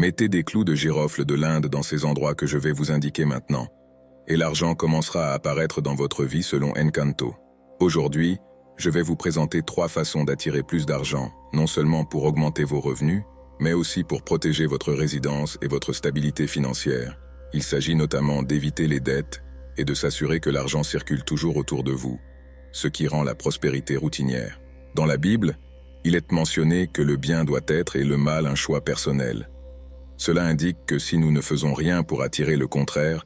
Mettez des clous de girofle de l'Inde dans ces endroits que je vais vous indiquer maintenant, et l'argent commencera à apparaître dans votre vie selon Encanto. Aujourd'hui, je vais vous présenter 3 façons d'attirer plus d'argent, non seulement pour augmenter vos revenus, mais aussi pour protéger votre résidence et votre stabilité financière. Il s'agit notamment d'éviter les dettes et de s'assurer que l'argent circule toujours autour de vous, ce qui rend la prospérité routinière. Dans la Bible, il est mentionné que le bien doit être et le mal un choix personnel. Cela indique que si nous ne faisons rien pour attirer le contraire,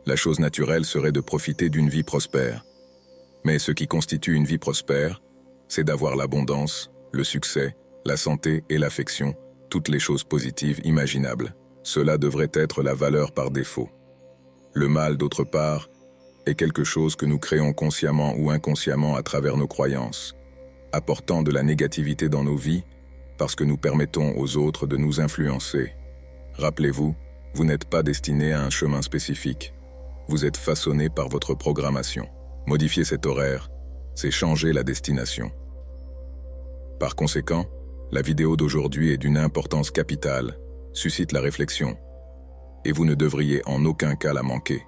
la chose naturelle serait de profiter d'une vie prospère. Mais ce qui constitue une vie prospère, c'est d'avoir l'abondance, le succès, la santé et l'affection, toutes les choses positives imaginables. Cela devrait être la valeur par défaut. Le mal, d'autre part, est quelque chose que nous créons consciemment ou inconsciemment à travers nos croyances, apportant de la négativité dans nos vies parce que nous permettons aux autres de nous influencer. Rappelez-vous, vous n'êtes pas destiné à un chemin spécifique. Vous êtes façonné par votre programmation. Modifier cet horaire, c'est changer la destination. Par conséquent, la vidéo d'aujourd'hui est d'une importance capitale, suscite la réflexion, et vous ne devriez en aucun cas la manquer.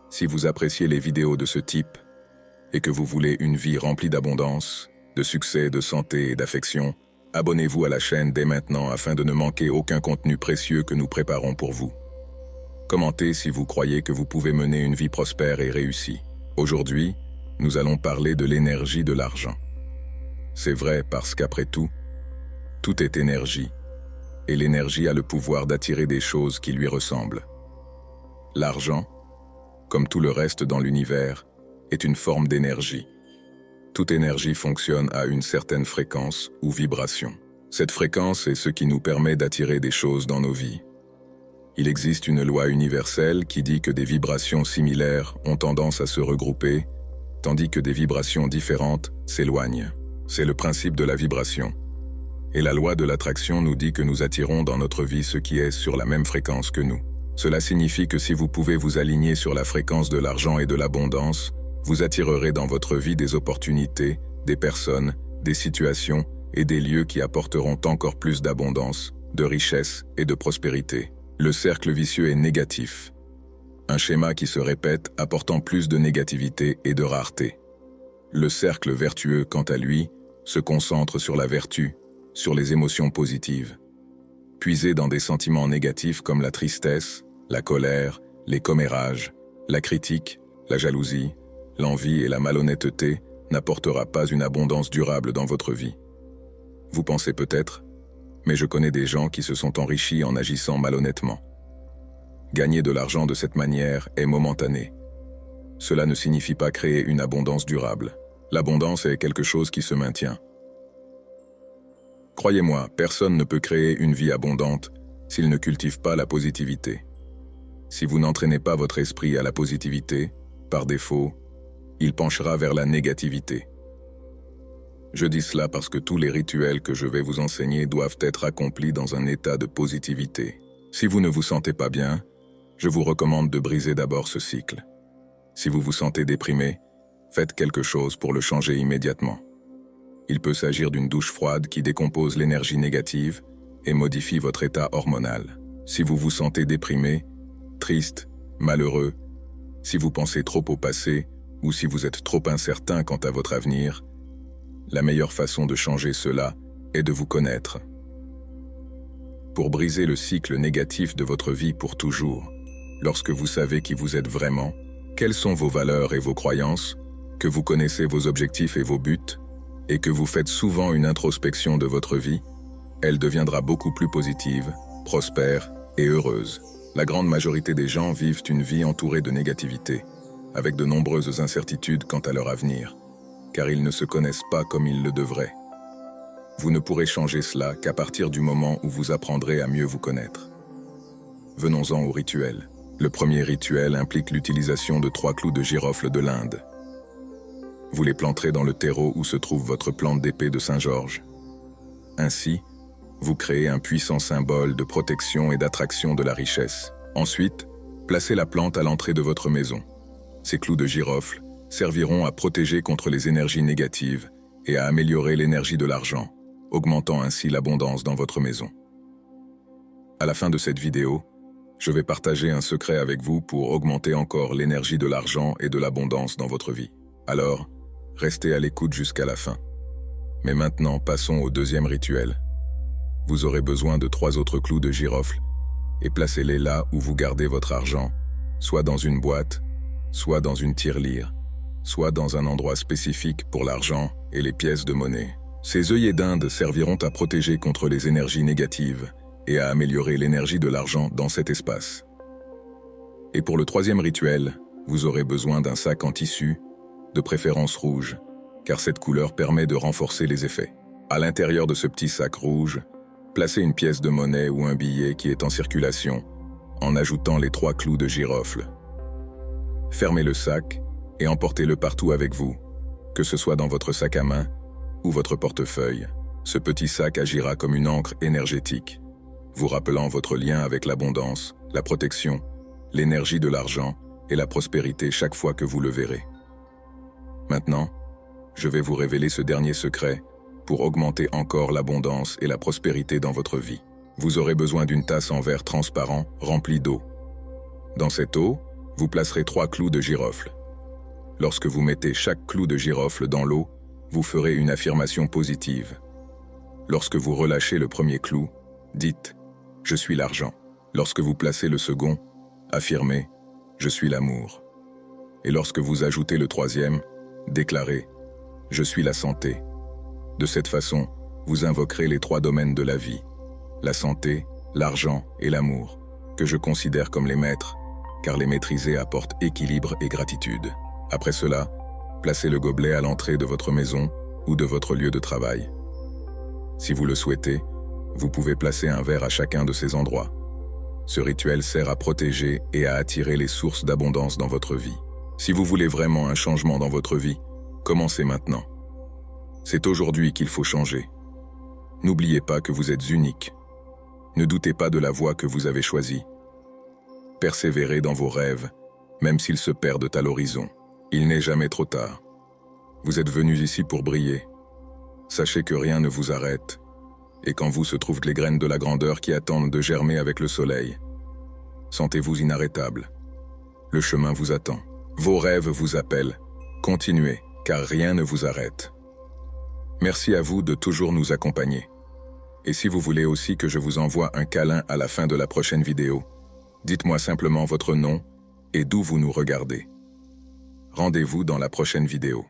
Si vous appréciez les vidéos de ce type, et que vous voulez une vie remplie d'abondance, de succès, de santé et d'affection, abonnez-vous à la chaîne dès maintenant afin de ne manquer aucun contenu précieux que nous préparons pour vous. Commentez si vous croyez que vous pouvez mener une vie prospère et réussie. Aujourd'hui, nous allons parler de l'énergie de l'argent. C'est vrai parce qu'après tout, tout est énergie, et l'énergie a le pouvoir d'attirer des choses qui lui ressemblent. L'argent, comme tout le reste dans l'univers, est une forme d'énergie. Toute énergie fonctionne à une certaine fréquence ou vibration. Cette fréquence est ce qui nous permet d'attirer des choses dans nos vies. Il existe une loi universelle qui dit que des vibrations similaires ont tendance à se regrouper, tandis que des vibrations différentes s'éloignent. C'est le principe de la vibration. Et la loi de l'attraction nous dit que nous attirons dans notre vie ce qui est sur la même fréquence que nous. Cela signifie que si vous pouvez vous aligner sur la fréquence de l'argent et de l'abondance, vous attirerez dans votre vie des opportunités, des personnes, des situations et des lieux qui apporteront encore plus d'abondance, de richesse et de prospérité. Le cercle vicieux est négatif. Un schéma qui se répète apportant plus de négativité et de rareté. Le cercle vertueux, quant à lui, se concentre sur la vertu, sur les émotions positives. Puiser dans des sentiments négatifs comme la tristesse, la colère, les commérages, la critique, la jalousie, l'envie et la malhonnêteté n'apportera pas une abondance durable dans votre vie. Vous pensez peut-être, mais je connais des gens qui se sont enrichis en agissant malhonnêtement. Gagner de l'argent de cette manière est momentané. Cela ne signifie pas créer une abondance durable. L'abondance est quelque chose qui se maintient. Croyez-moi, personne ne peut créer une vie abondante s'il ne cultive pas la positivité. Si vous n'entraînez pas votre esprit à la positivité, par défaut, il penchera vers la négativité. Je dis cela parce que tous les rituels que je vais vous enseigner doivent être accomplis dans un état de positivité. Si vous ne vous sentez pas bien, je vous recommande de briser d'abord ce cycle. Si vous vous sentez déprimé, faites quelque chose pour le changer immédiatement. Il peut s'agir d'une douche froide qui décompose l'énergie négative et modifie votre état hormonal. Si vous vous sentez déprimé, triste, malheureux, si vous pensez trop au passé ou si vous êtes trop incertain quant à votre avenir, la meilleure façon de changer cela est de vous connaître. Pour briser le cycle négatif de votre vie pour toujours, lorsque vous savez qui vous êtes vraiment, quelles sont vos valeurs et vos croyances, que vous connaissez vos objectifs et vos buts, et que vous faites souvent une introspection de votre vie, elle deviendra beaucoup plus positive, prospère et heureuse. La grande majorité des gens vivent une vie entourée de négativité, avec de nombreuses incertitudes quant à leur avenir, car ils ne se connaissent pas comme ils le devraient. Vous ne pourrez changer cela qu'à partir du moment où vous apprendrez à mieux vous connaître. Venons-en au rituel. Le premier rituel implique l'utilisation de 3 clous de girofle de l'Inde. Vous les planterez dans le terreau où se trouve votre plante d'épée de Saint-Georges. Ainsi, vous créez un puissant symbole de protection et d'attraction de la richesse. Ensuite, placez la plante à l'entrée de votre maison. Ces clous de girofle serviront à protéger contre les énergies négatives et à améliorer l'énergie de l'argent, augmentant ainsi l'abondance dans votre maison. À la fin de cette vidéo, je vais partager un secret avec vous pour augmenter encore l'énergie de l'argent et de l'abondance dans votre vie. Alors, restez à l'écoute jusqu'à la fin. Mais maintenant, passons au deuxième rituel. Vous aurez besoin de 3 autres clous de girofle et placez-les là où vous gardez votre argent, soit dans une boîte, soit dans une tirelire, soit dans un endroit spécifique pour l'argent et les pièces de monnaie. Ces œillets d'Inde serviront à protéger contre les énergies négatives et à améliorer l'énergie de l'argent dans cet espace. Et pour le troisième rituel, vous aurez besoin d'un sac en tissu, de préférence rouge, car cette couleur permet de renforcer les effets. À l'intérieur de ce petit sac rouge, placez une pièce de monnaie ou un billet qui est en circulation, en ajoutant les 3 clous de girofle. Fermez le sac et emportez-le partout avec vous, que ce soit dans votre sac à main ou votre portefeuille. Ce petit sac agira comme une encre énergétique, vous rappelant votre lien avec l'abondance, la protection, l'énergie de l'argent et la prospérité chaque fois que vous le verrez. Maintenant, je vais vous révéler ce dernier secret pour augmenter encore l'abondance et la prospérité dans votre vie. Vous aurez besoin d'une tasse en verre transparent remplie d'eau. Dans cette eau, vous placerez 3 clous de girofle. Lorsque vous mettez chaque clou de girofle dans l'eau, vous ferez une affirmation positive. Lorsque vous relâchez le premier clou, dites « Je suis l'argent ». Lorsque vous placez le second, affirmez « Je suis l'amour ». Et lorsque vous ajoutez le troisième, déclarez « Je suis la santé ». De cette façon, vous invoquerez les 3 domaines de la vie, la santé, l'argent et l'amour, que je considère comme les maîtres, car les maîtriser apporte équilibre et gratitude. Après cela, placez le gobelet à l'entrée de votre maison ou de votre lieu de travail. Si vous le souhaitez, vous pouvez placer un verre à chacun de ces endroits. Ce rituel sert à protéger et à attirer les sources d'abondance dans votre vie. Si vous voulez vraiment un changement dans votre vie, commencez maintenant. C'est aujourd'hui qu'il faut changer. N'oubliez pas que vous êtes unique. Ne doutez pas de la voie que vous avez choisie. Persévérez dans vos rêves, même s'ils se perdent à l'horizon. Il n'est jamais trop tard. Vous êtes venus ici pour briller. Sachez que rien ne vous arrête, et qu'en vous se trouvent les graines de la grandeur qui attendent de germer avec le soleil. Sentez-vous inarrêtable. Le chemin vous attend. Vos rêves vous appellent. Continuez, car rien ne vous arrête. Merci à vous de toujours nous accompagner. Et si vous voulez aussi que je vous envoie un câlin à la fin de la prochaine vidéo, dites-moi simplement votre nom et d'où vous nous regardez. Rendez-vous dans la prochaine vidéo.